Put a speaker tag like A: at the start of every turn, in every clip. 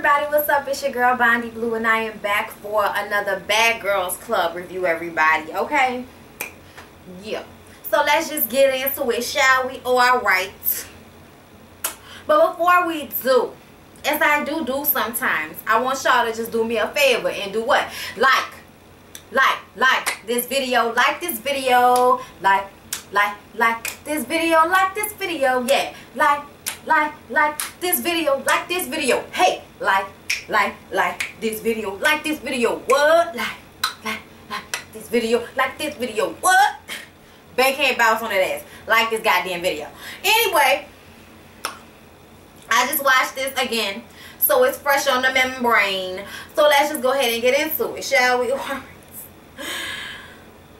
A: everybody, what's up? It's your girl Bondi Blue and I am back for another Bad Girls Club review, everybody, okay? Yeah. So let's just get into it, shall we? Alright. But before we do, as I do sometimes, I want y'all to just do me a favor and do what? Like this video, like this video, like this video, like this video, yeah, like this video, like this video, hey, like this video, like this video, what, like this video, like this video, what, bank can't bounce on that ass, like this goddamn video. Anyway, I just watched this again, so it's fresh on the membrane, so let's just go ahead and get into it, shall we?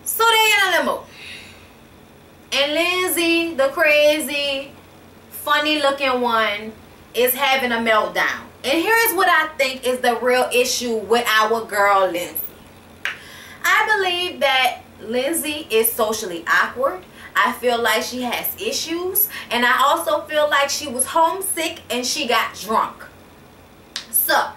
A: So they in a limo, and Lindsay, the crazy, funny looking one, is having a meltdown. And here's what I think is the real issue with our girl Lindsay. I believe that Lindsay is socially awkward. I feel like she has issues, and I also feel like she was homesick and she got drunk. So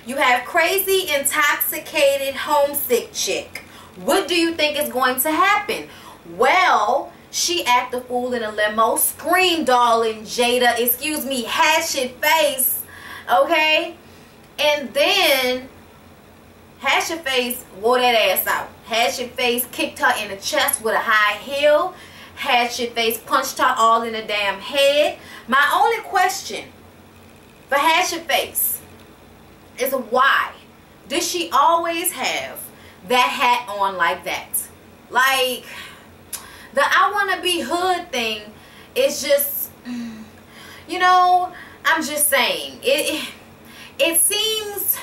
A: you have crazy, intoxicated, homesick chick. What do you think is going to happen? Well, she acted a fool in a limo, screamed darling Jada, excuse me, hatchet face, okay? And then hatchet face wore that ass out. Hatchet face kicked her in the chest with a high heel. Hatchet face punched her all in the damn head. My only question for hatchet face is why did she always have that hat on like that? Like, the I wanna be hood thing is just, you know, I'm just saying, it seems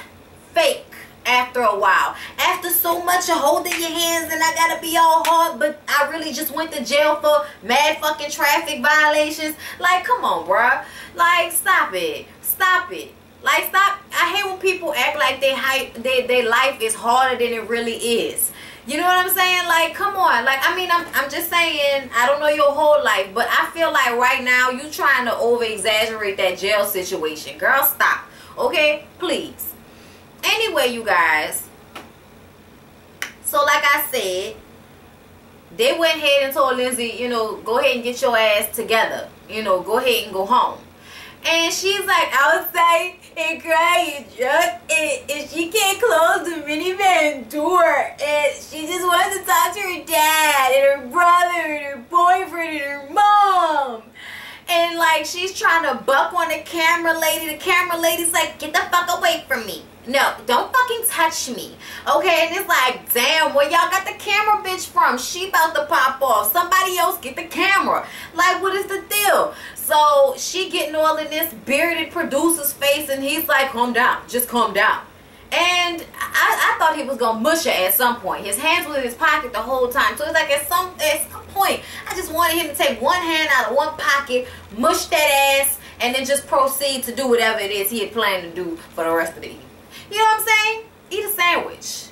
A: fake after a while. After so much of holding your hands and I gotta be all hard, but I really just went to jail for mad fucking traffic violations. Like, come on, bruh. Like, stop it. Stop it. Like, stop. I hate when people act like their life is harder than it really is. You know what I'm saying? Like, come on. Like, I mean, I'm just saying, I don't know your whole life, but I feel like right now you trying to over-exaggerate that jail situation. Girl, stop. Okay? Please. Anyway, you guys. So, like I said, they went ahead and told Lindsay, you know, go ahead and get your ass together. You know, go ahead and go home. And she's like outside and crying drunk, and she can't close the minivan door, and she just wants to talk to her dad and her brother and her boyfriend and her mom. And like, she's trying to buck on the camera lady. The camera lady's like, get the fuck away from me. No, don't fucking touch me. Okay, and it's like, damn, where y'all got the camera bitch from? She about to pop off. Somebody else get the camera. Like, what is the deal? So she getting all in this bearded producer's face, and he's like, calm down, just calm down. And I thought he was gonna mush her at some point. His hands were in his pocket the whole time. So it's like at some point, I just wanted him to take one hand out of one pocket, mush that ass, and then just proceed to do whatever it is he had planned to do for the rest of the evening. You know what I'm saying? Eat a sandwich,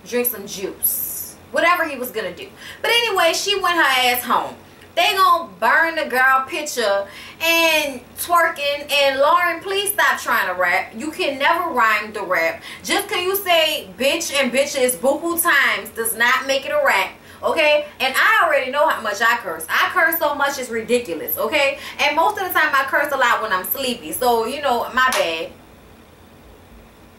A: drink some juice, whatever he was gonna do. But anyway, she went her ass home. They gonna burn the girl picture and twerking. And Lauren, please stop trying to rap. You can never rhyme the rap. Just cause you say bitch and bitches buku times does not make it a rap. Okay? And I already know how much I curse. I curse so much it's ridiculous. Okay? And most of the time I curse a lot when I'm sleepy. So, you know, my bad.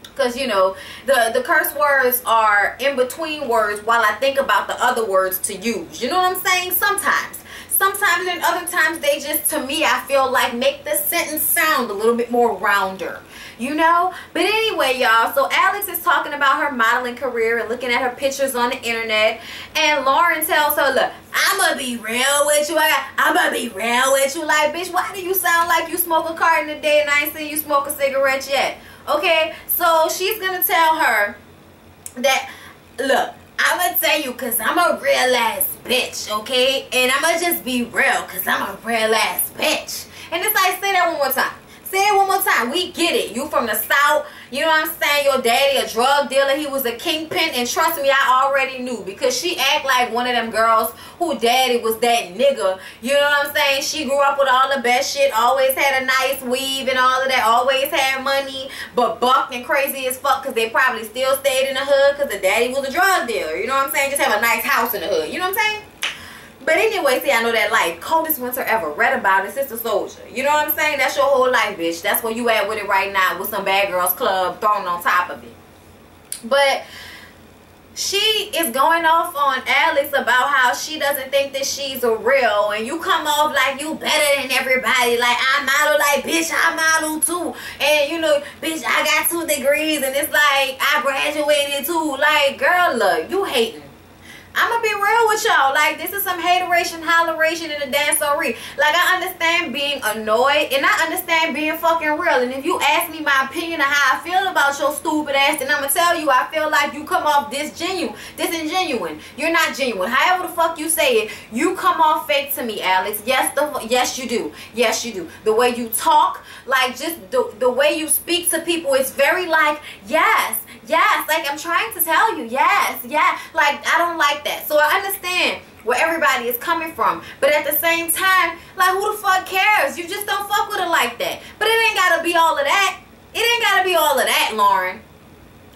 A: Because, you know, the curse words are in between words while I think about the other words to use. You know what I'm saying? Sometimes. Sometimes and other times they just, to me, I feel like make the sentence sound a little bit more rounder. You know? But anyway, y'all, so Alex is talking about her modeling career and looking at her pictures on the internet. And Lauren tells her, look, I'm going to be real with you. I'm going to be real with you. Like, bitch, why do you sound like you smoke a carton a day and I ain't seen you smoke a cigarette yet? Okay? So she's going to tell her that, look, I'm going to tell you because I'm a real ass bitch, okay? And I'm going to just be real because I'm a real ass bitch. And it's like, say that one more time. Say say it one more time. We get it. You from the South. You know what I'm saying? Your daddy a drug dealer. He was a kingpin. And trust me, I already knew. Because she act like one of them girls who daddy was that nigga. You know what I'm saying? She grew up with all the best shit. Always had a nice weave and all of that. Always had money. But bucked and crazy as fuck. Because they probably still stayed in the hood. Because the daddy was a drug dealer. You know what I'm saying? Just have a nice house in the hood. You know what I'm saying? But anyway, see, I know that life. Coldest winter ever. Read about it. Sister Soldier. You know what I'm saying? That's your whole life, bitch. That's where you at with it right now. With some Bad Girls Club thrown on top of it. But she is going off on Alex about how she doesn't think that she's a real. And you come off like you better than everybody. Like, I model like, bitch, I model too. And, you know, bitch, I got 2 degrees. And it's like, I graduated too. Like, girl, look, you hating. I'm gonna be real with y'all. Like, this is some hateration, holleration in the dancery. Like, I understand being annoyed and I understand being fucking real. And if you ask me my opinion of how I feel about your stupid ass, then I'm gonna tell you I feel like you come off disingenuine. You're not genuine. However the fuck you say it, you come off fake to me, Alex. Yes, you do. Yes, you do. The way you talk, like, just the way you speak to people, it's very like, yes, like I'm trying to tell you, yes, like I don't like that. So I understand where everybody is coming from, but at the same time, like, who the fuck cares? You just don't fuck with her like that. But it ain't gotta be all of that. It ain't gotta be all of that, Lauren.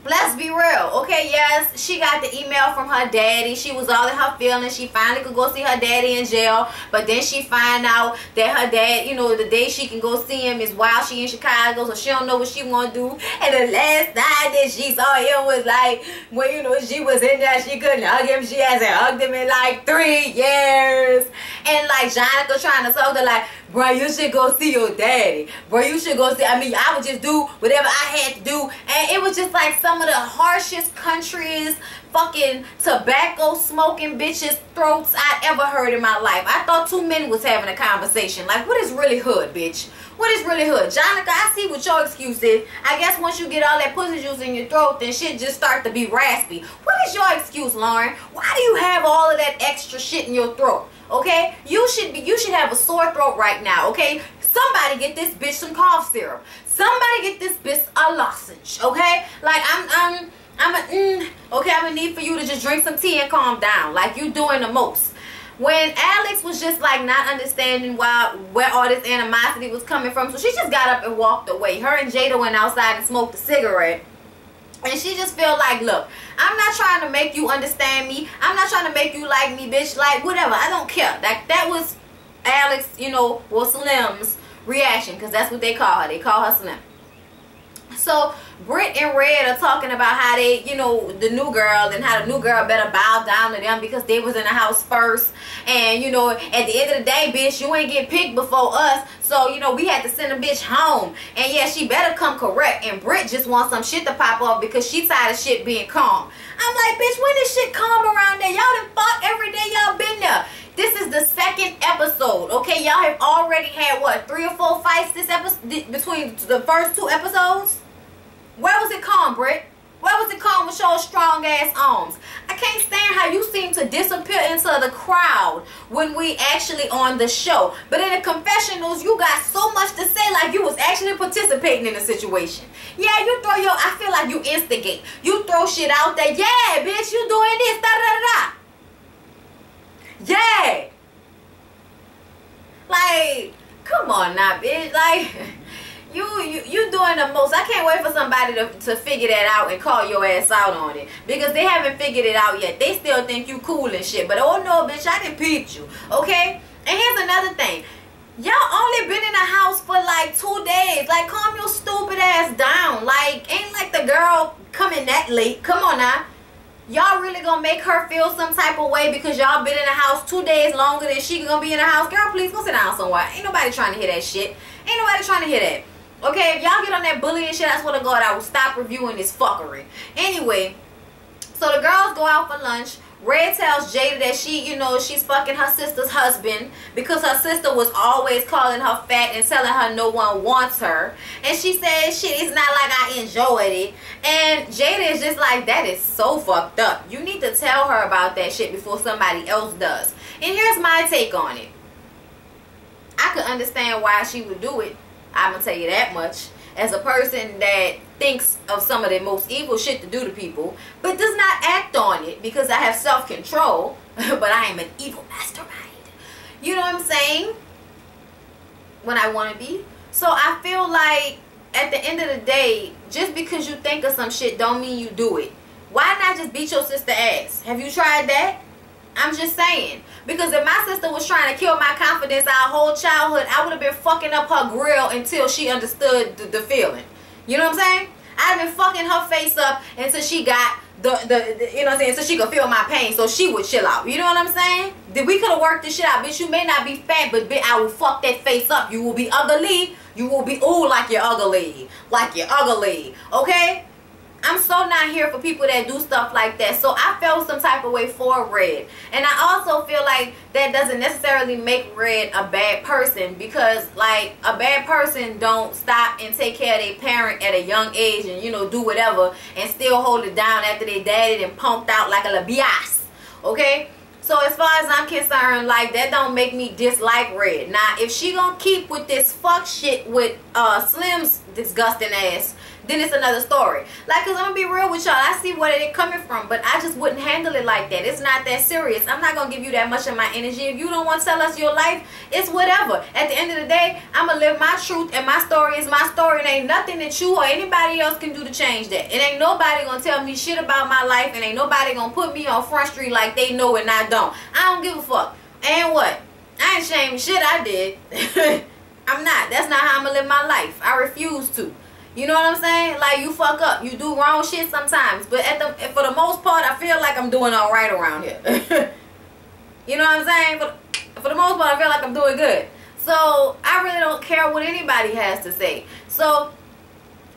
A: Let's be real, okay? Yes, she got the email from her daddy. She was all in her feelings. She finally could go see her daddy in jail. But then she find out that her dad, you know, the day she can go see him is while she in Chicago. So she don't know what she want to do. And the last time that she saw him was like, when, you know, she was in there, she couldn't hug him. She hasn't hugged him in like 3 years. And like, Jonica trying to talk to like, bro, you should go see your daddy. Bro, you should go see, I mean, I would just do whatever I had to do. And it was just like some of the harshest countries, fucking tobacco smoking bitches throats I ever heard in my life. I thought 2 men was having a conversation. Like, what is really hood, bitch? What is really hood? Jonica, I see what your excuse is. I guess once you get all that pussy juice in your throat, then shit just start to be raspy. What is your excuse, Lauren? Why do you have all of that extra shit in your throat? Okay? You should have a sore throat right now, okay? Somebody get this bitch some cough syrup. Somebody get this bitch a lozenge, okay? Like, okay, I'm gonna need for you to just drink some tea and calm down. Like, you doing the most. When Alex was just like not understanding where all this animosity was coming from, so she just got up and walked away. Her and Jada went outside and smoked a cigarette. And she just feel like, look, I'm not trying to make you understand me. I'm not trying to make you like me, bitch. Like, whatever. I don't care. Like, that was Alex, you know, or Slim's reaction. Because that's what they call her. They call her Slim. So, Britt and Red are talking about how they, you know, the new girl, and how the new girl better bow down to them because they was in the house first. And, you know, at the end of the day, bitch, you ain't get picked before us. So, you know, we had to send a bitch home. And, yeah, she better come correct. And Britt just wants some shit to pop off because she tired of shit being calm. I'm like, bitch, when is shit calm around there? Y'all done fought every day y'all been there. This is the 2nd episode, okay? Y'all have already had, what, 3 or 4 fights this episode between the first 2 episodes? Where was it calm, Britt? Where was it calm with your strong ass arms? I can't stand how you seem to disappear into the crowd when we actually on the show. But in the confessionals, you got so much to say like you was actually participating in the situation. Yeah, you throw your, I feel like you instigate. You throw shit out there. Yeah, bitch, you doing this, da-da-da-da. Yeah. Like, come on now, bitch. Like, you doing the most. I can't wait for somebody to figure that out and call your ass out on it. Because they haven't figured it out yet. They still think you cool and shit. But oh no, bitch, I done peeped you. Okay? And here's another thing. Y'all only been in the house for like 2 days. Like, calm your stupid ass down. Like, ain't like the girl coming that late. Come on now. Y'all really gonna make her feel some type of way because y'all been in the house 2 days longer than she gonna be in the house? Girl, please go sit down somewhere. Ain't nobody trying to hear that shit. Ain't nobody trying to hear that. Okay, if y'all get on that bullying shit, I swear to God, I will stop reviewing this fuckery. Anyway, so the girls go out for lunch. Red tells Jada that she, you know, she's fucking her sister's husband because her sister was always calling her fat and telling her no one wants her. And she said, shit, it's not like I enjoyed it. And Jada is just like, that is so fucked up. You need to tell her about that shit before somebody else does. And here's my take on it. I could understand why she would do it. I'm gonna tell you that much. As a person that thinks of some of the most evil shit to do to people, but does not act on it because I have self-control, but I am an evil mastermind. You know what I'm saying? When I want to be. So I feel like at the end of the day, just because you think of some shit don't mean you do it. Why not just beat your sister ass? Have you tried that? I'm just saying. Because if my sister was trying to kill my confidence our whole childhood, I would have been fucking up her grill until she understood the feeling. You know what I'm saying? I'd have been fucking her face up until she got the you know what I'm saying, so she could feel my pain, so she would chill out. You know what I'm saying? We could have worked this shit out. Bitch, you may not be fat, but bitch, I will fuck that face up. You will be ugly. You will be, ooh, like you're ugly. Like you're ugly. Okay? I'm so not here for people that do stuff like that. So I felt some type of way for Red. And I also feel like that doesn't necessarily make Red a bad person, because like a bad person don't stop and take care of their parent at a young age and, you know, do whatever and still hold it down after they daddy and pumped out like a la biatch. Okay? So as far as I'm concerned, like, that don't make me dislike Red. Now, if she gonna keep with this fuck shit with Slim's disgusting ass, then it's another story. Like, cause I'm gonna be real with y'all, I see where they're coming from, but I just wouldn't handle it like that. It's not that serious. I'm not gonna give you that much of my energy. If you don't want to tell us your life, it's whatever. At the end of the day, I'm gonna live my truth, and my story is my story, and ain't nothing that you or anybody else can do to change that. It ain't nobody gonna tell me shit about my life, and ain't nobody gonna put me on Front Street like they know and I don't. I don't give a fuck. And what? I ain't ashamed of shit I did. I'm not. That's not how I'm gonna live my life. I refuse to. You know what I'm saying? Like, you fuck up. You do wrong shit sometimes. But for the most part, I feel like I'm doing all right around here. You know what I'm saying? For the most part, I feel like I'm doing good. So, I really don't care what anybody has to say. So,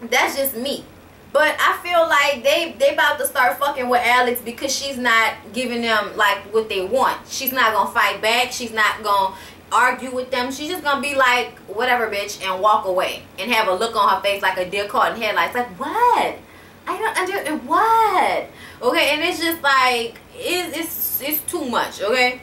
A: that's just me. But I feel like they about to start fucking with Alex because she's not giving them, like, what they want. She's not going to fight back. She's not going to argue with them. She's just gonna be like, whatever, bitch, and walk away and have a look on her face like a deer caught in headlights. Like, what? I don't understand. What? Okay, and it's just like, it's too much. Okay,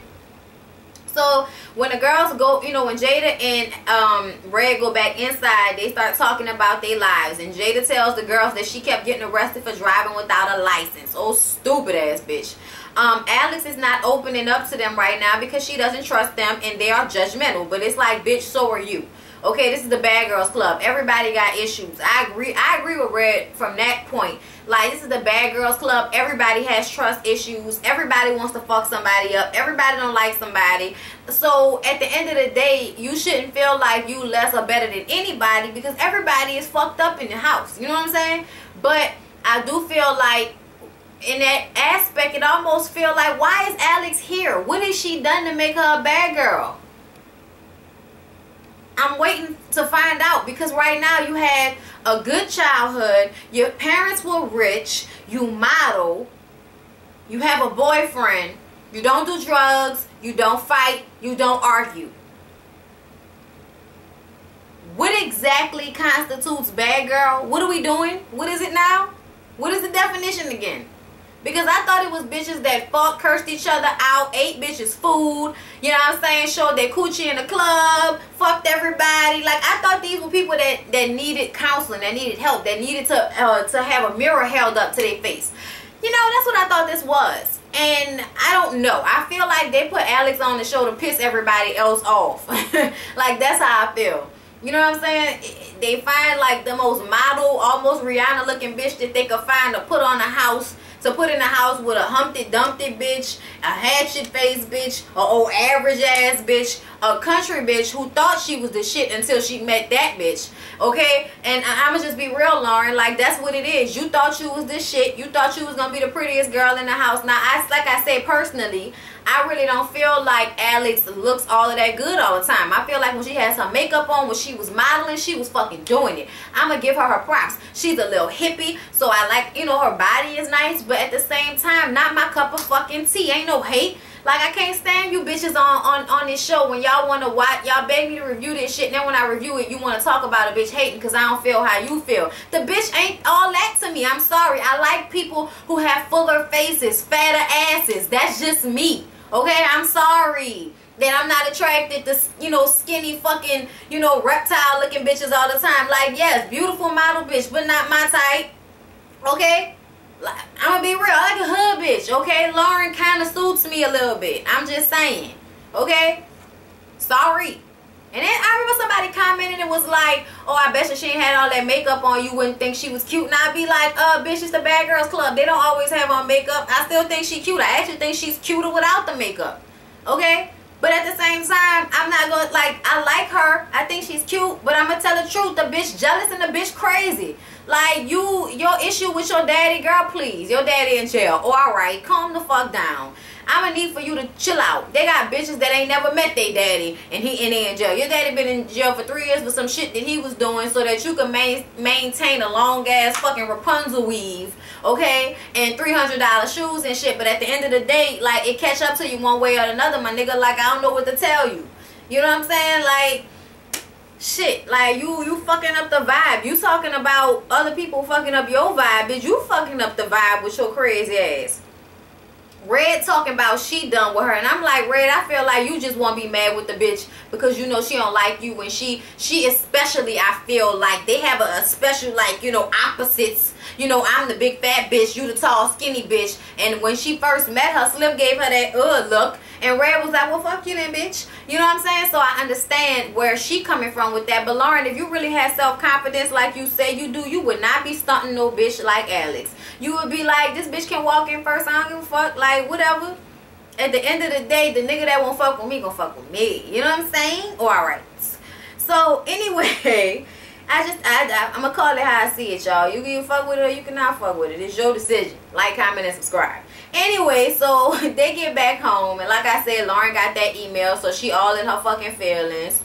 A: so when the girls go, you know, when Jada and Red go back inside, they start talking about their lives, and Jada tells the girls that she kept getting arrested for driving without a license. Oh, stupid ass bitch. Alex is not opening up to them right now because she doesn't trust them and they are judgmental. But it's like, bitch, so are you. Okay, this is the Bad Girls Club. Everybody got issues. I agree with Red from that point. Like, this is the Bad Girls Club. Everybody has trust issues. Everybody wants to fuck somebody up. Everybody don't like somebody. So at the end of the day, you shouldn't feel like you less or better than anybody because everybody is fucked up in the house. You know what I'm saying? But I do feel like in that aspect, it almost feel like, why is Alex here? What has she done to make her a bad girl? I'm waiting to find out, because right now you had a good childhood, your parents were rich, you model, you have a boyfriend, you don't do drugs, you don't fight, you don't argue. What exactly constitutes bad girl? What are we doing? What is it now? What is the definition again? Because I thought it was bitches that fought, cursed each other out, ate bitches' food, you know what I'm saying, showed their coochie in the club, fucked everybody. Like, I thought these were people that needed counseling, that needed help, that needed to have a mirror held up to their face. You know, that's what I thought this was. And I don't know. I feel like they put Alex on the show to piss everybody else off. Like, that's how I feel. You know what I'm saying? They find like the most model, almost Rihanna looking bitch that they could find to put on a house. To put in the house with a Humpty Dumpty bitch, a hatchet face bitch, a old average ass bitch, a country bitch who thought she was the shit until she met that bitch. Okay? And I'ma just be real, Lauren. Like, that's what it is. You thought you was the shit. You thought you was gonna be the prettiest girl in the house. Now, like I say, personally, I really don't feel like Alex looks all of that good all the time. I feel like when she has her makeup on, when she was modeling, she was fucking doing it. I'm gonna give her props. She's a little hippie, so I like, you know, her body is nice, but at the same time, not my cup of fucking tea. Ain't no hate. Like, I can't stand you bitches on this show when y'all want to watch, y'all beg me to review this shit, and then when I review it, you want to talk about a bitch hating because I don't feel how you feel. The bitch ain't all that to me. I'm sorry. I like people who have fuller faces, fatter asses. That's just me. Okay, I'm sorry. That I'm not attracted to, you know, skinny fucking, you know, reptile looking bitches all the time. Like, yes, beautiful model bitch, but not my type. Okay? Like, I'm gonna be real. I like a hood bitch. Okay? Lauren kind of suits me a little bit. I'm just saying. Okay? Sorry. And then I remember somebody commented and was like, oh, I bet you she ain't had all that makeup on. You wouldn't think she was cute. And I'd be like, bitch, it's the Bad Girls Club. They don't always have on makeup. I still think she cute. I actually think she's cuter without the makeup. Okay? But at the same time, I'm not going to, like, I like her. I think she's cute. But I'm going to tell the truth. The bitch jealous and the bitch crazy. Like, your issue with your daddy, girl, please. Your daddy in jail. Oh, all right. Calm the fuck down. I'm going to need for you to chill out. They got bitches that ain't never met their daddy. And they in jail. Your daddy been in jail for 3 years for some shit that he was doing. So that you can maintain a long-ass fucking Rapunzel weave. Okay? And $300 shoes and shit. But at the end of the day, like, it catch up to you one way or another, my nigga. Like, I don't know what to tell you. You know what I'm saying? Like, shit. Like, you fucking up the vibe. You talking about other people fucking up your vibe. Bitch, you fucking up the vibe with your crazy ass. Red talking about she done with her, and I'm like, Red, I feel like you just want to be mad with the bitch because you know she don't like you, and she especially, I feel like they have a special, like, you know, opposites. You know, I'm the big fat bitch, you the tall skinny bitch. And when she first met her, Slim gave her that look, and Red was like, well, fuck you then, bitch. You know what I'm saying? So I understand where she coming from with that. But Lauren, if you really had self-confidence like you say you do, you would not be stunting no bitch like Alex. You would be like, this bitch can walk in first, I don't give a fuck, like, whatever. At the end of the day, the nigga that won't fuck with me gonna fuck with me. You know what I'm saying? All right. So anyway, I'm gonna call it how I see it, y'all. You can fuck with it or you cannot fuck with it. It's your decision. Like, comment, and subscribe. Anyway, so they get back home, and like I said, Lauren got that email, so she all in her fucking feelings.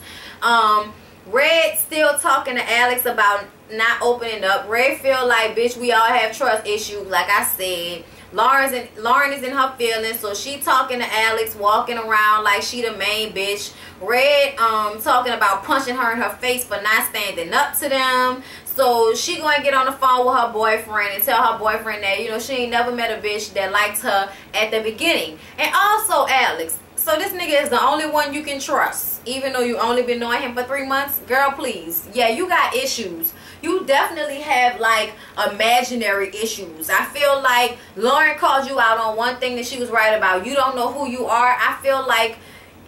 A: Red still talking to Alex about not opening up. Red feel like, bitch, we all have trust issues, like I said. Lauren is in her feelings, so she talking to Alex, walking around like she the main bitch. Red talking about punching her in her face for not standing up to them. So she gonna get on the phone with her boyfriend and tell her boyfriend that, you know, she ain't never met a bitch that liked her at the beginning. And also Alex, so this nigga is the only one you can trust, even though you only been knowing him for 3 months. Girl, please. Yeah, you got issues. You definitely have, like, imaginary issues. I feel like Lauren called you out on one thing that she was right about. You don't know who you are. I feel like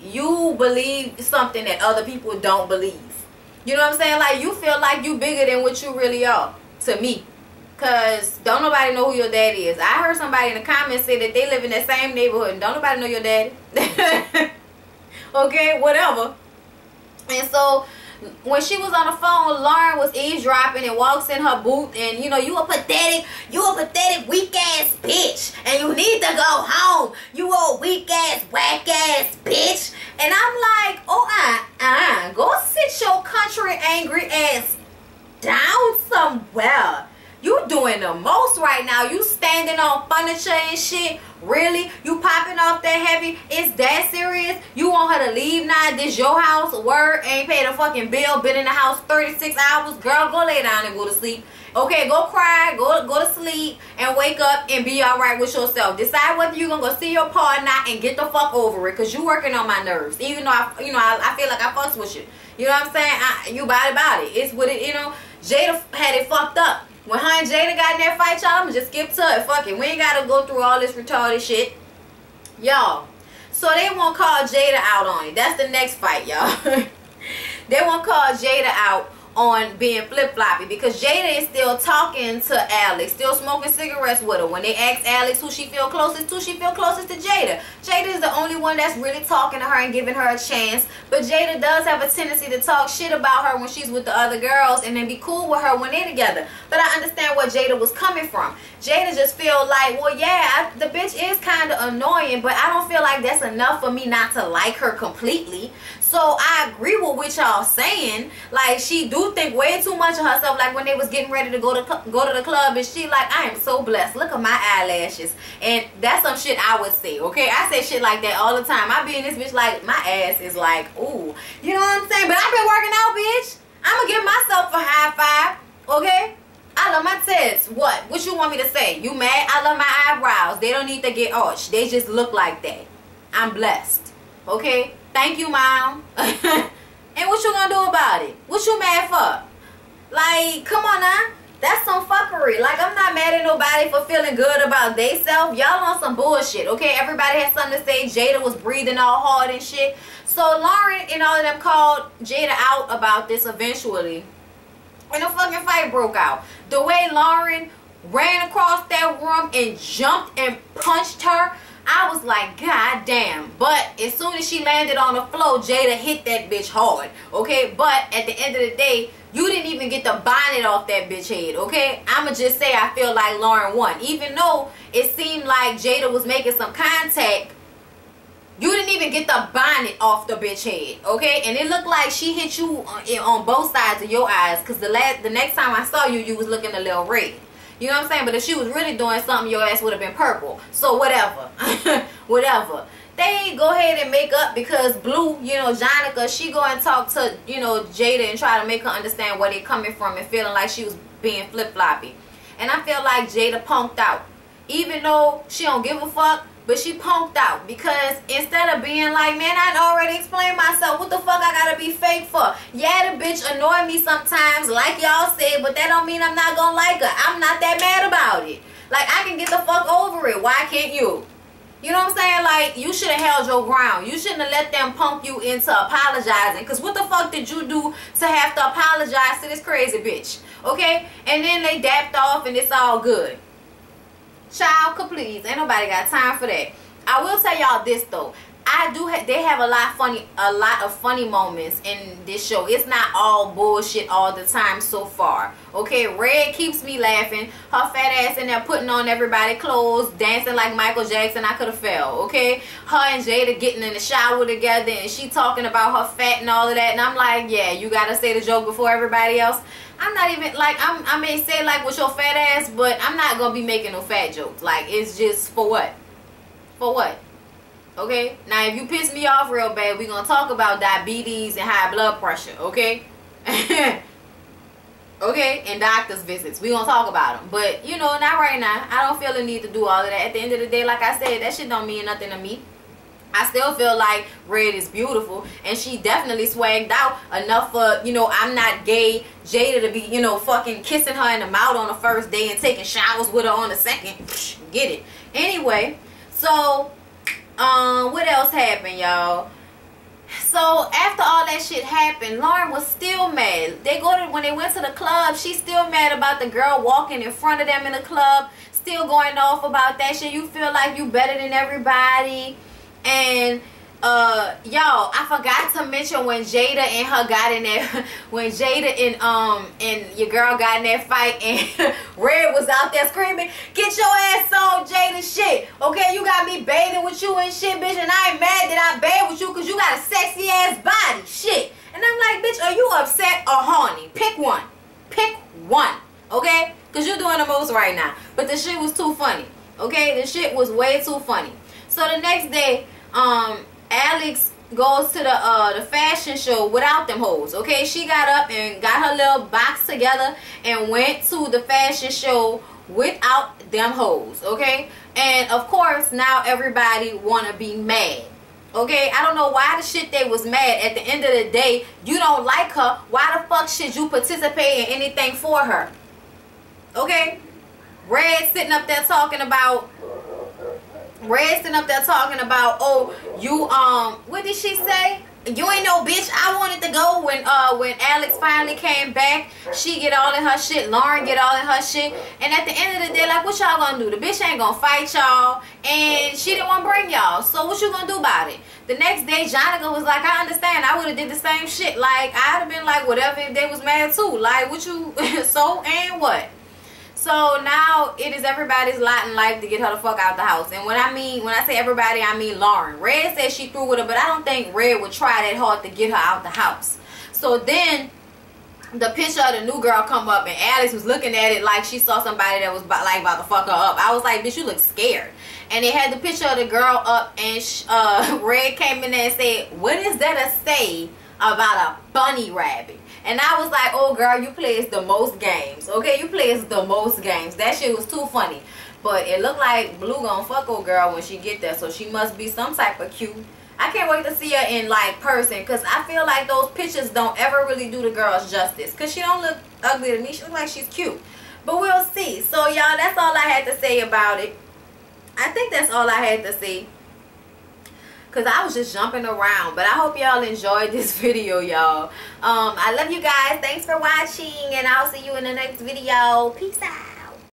A: you believe something that other people don't believe. You know what I'm saying? Like, you feel like you bigger than what you really are, to me. Because don't nobody know who your daddy is. I heard somebody in the comments say that they live in that same neighborhood and don't nobody know your daddy. Okay, whatever. And so when she was on the phone, Lauren was eavesdropping and walks in her booth, and you know, you a pathetic weak ass bitch, and you need to go home, you old weak ass whack ass bitch. And I'm like, oh, go sit your country angry ass down somewhere. You doing the most right now. You standing on furniture and shit. Really? You popping off that heavy? It's that serious? You want her to leave now? This your house? Word? Ain't paid a fucking bill. Been in the house 36 hours. Girl, go lay down and go to sleep. Okay, go cry. Go to sleep and wake up and be alright with yourself. Decide whether you're gonna go see your pa or not and get the fuck over it. Because you working on my nerves. Even though I feel like I fucks with you. You know what I'm saying? You about it. It's what it, you know. Jada had it fucked up. When her and Jada got in that fight, y'all, I'ma just skip to it. Fuck it. We ain't gotta go through all this retarded shit. Y'all. So they won't call Jada out on it. That's the next fight, y'all. They won't call Jada out on being flip-floppy because Jada is still talking to Alex, still smoking cigarettes with her. When they ask Alex who she feel closest to, she feel closest to Jada. Jada is the only one that's really talking to her and giving her a chance. But Jada does have a tendency to talk shit about her when she's with the other girls and then be cool with her when they're together. But I understand where Jada was coming from. Jada just feel like, well, yeah, the bitch is kind of annoying, but I don't feel like that's enough for me not to like her completely. So I agree with what y'all saying. Like, she do think way too much of herself. Like when they was getting ready to go to the club, and she like, I am so blessed. Look at my eyelashes. And that's some shit I would say. Okay, I say shit like that all the time. I be in this bitch like my ass is like, ooh, you know what I'm saying? But I've been working out, bitch. I'ma give myself a high five. Okay. I love my tits. What you want me to say? You mad? I love my eyebrows. They don't need to get arched. They just look like that. I'm blessed. Okay. Thank you, Mom. And what you gonna do about it? What you mad for? Like, come on now. That's some fuckery. Like, I'm not mad at nobody for feeling good about they self. Y'all on some bullshit, okay? Everybody has something to say. Jada was breathing all hard and shit. So Lauren and all of them called Jada out about this eventually. And a fucking fight broke out. The way Lauren ran across that room and jumped and punched her, I was like, God damn. But as soon as she landed on the floor, Jada hit that bitch hard, okay? But at the end of the day, you didn't even get the bonnet off that bitch head, okay? I'ma just say I feel like Lauren won. Even though it seemed like Jada was making some contact, you didn't even get the bonnet off the bitch head, okay? And it looked like she hit you on both sides of your eyes, because the next time I saw you, you was looking a little red. You know what I'm saying? But if she was really doing something, your ass would have been purple. So whatever. Whatever. They go ahead and make up because Blue, you know, Jonica, she go and talk to, you know, Jada and try to make her understand where they coming from and feeling like she was being flip-floppy. And I feel like Jada punked out. Even though she don't give a fuck, but she punked out because instead of being like, man, I'd already explained myself. What the fuck I gotta be fake for? Yeah, the bitch annoy me sometimes, like y'all said, but that don't mean I'm not gonna like her. I'm not that mad about it. Like, I can get the fuck over it. Why can't you? You know what I'm saying? Like, you should have held your ground. You shouldn't have let them punk you into apologizing. Because what the fuck did you do to have to apologize to this crazy bitch? Okay? And then they dapped off and it's all good. Child, please. Ain't nobody got time for that. I will tell y'all this though. They have a lot of funny moments in this show. It's not all bullshit all the time so far. Okay, Red keeps me laughing. Her fat ass in there putting on everybody clothes, dancing like Michael Jackson. I could have fell. Okay, her and Jada getting in the shower together, and she talking about her fat and all of that. And I'm like, yeah, you gotta say the joke before everybody else. I'm not even like I may say like with your fat ass, but I'm not gonna be making no fat jokes. Like, it's just for what? For what? Okay, now if you piss me off real bad, we're gonna talk about diabetes and high blood pressure, okay? Okay, and doctor's visits. We're gonna talk about them. But, you know, not right now. I don't feel the need to do all of that. At the end of the day, like I said, that shit don't mean nothing to me. I still feel like Red is beautiful, and she definitely swagged out enough for, you know, I'm not gay Jada to be, you know, fucking kissing her in the mouth on the first day and taking showers with her on the second. Get it. Anyway, so what else happened, y'all? So after all that shit happened, Lauren was still mad. When they went to the club, she's still mad about the girl walking in front of them in the club, still going off about that shit. You feel like you better than everybody. And y'all, I forgot to mention when Jada and her got in there, when Jada and your girl got in that fight and Red was out there screaming, get your ass on, Jada, shit. Okay, you got me bathing with you and shit, bitch, and I ain't mad that I bathe with you because you got a sexy ass body, shit. And I'm like, bitch, are you upset or horny? Pick one. Pick one, okay? Because you're doing the most right now. But the shit was too funny, okay? The shit was way too funny. So the next day, Alex goes to the fashion show without them hoes, okay? She got up and got her little box together and went to the fashion show without them hoes, okay? And of course, now everybody wanna be mad, okay? I don't know why the shit they was mad. At the end of the day, you don't like her. Why the fuck should you participate in anything for her? Okay? Red sitting up there talking about, oh, you, what did she say? You ain't no bitch. I wanted to go when Alex finally came back. She get all in her shit. Lauren get all in her shit. And at the end of the day, like, what y'all gonna do? The bitch ain't gonna fight y'all. And she didn't want to bring y'all. So what you gonna do about it? The next day, Jonica was like, I understand. I would have did the same shit. Like, I'd have been like, whatever if they was mad too. Like, what you, so, and what? So now it is everybody's lot in life to get her the fuck out the house. And when I say everybody, I mean Lauren. Red said she threw with her, but I don't think Red would try that hard to get her out the house. So then the picture of the new girl come up, and Alex was looking at it like she saw somebody that was about to fuck her up. I was like, bitch, you look scared. And they had the picture of the girl up, and Red came in there and said, what is there to say about a bunny rabbit? And I was like, oh girl, you plays the most games. Okay, you plays the most games. That shit was too funny. But it looked like Blue gonna fuck old girl when she get there. So she must be some type of cute. I can't wait to see her in like person, because I feel like those pictures don't ever really do the girls justice, because she don't look ugly to me. She looks like she's cute. But we'll see. So y'all, that's all I had to say about it. I think that's all I had to say, because I was just jumping around. But I hope y'all enjoyed this video, y'all. I love you guys. Thanks for watching, and I'll see you in the next video. Peace out.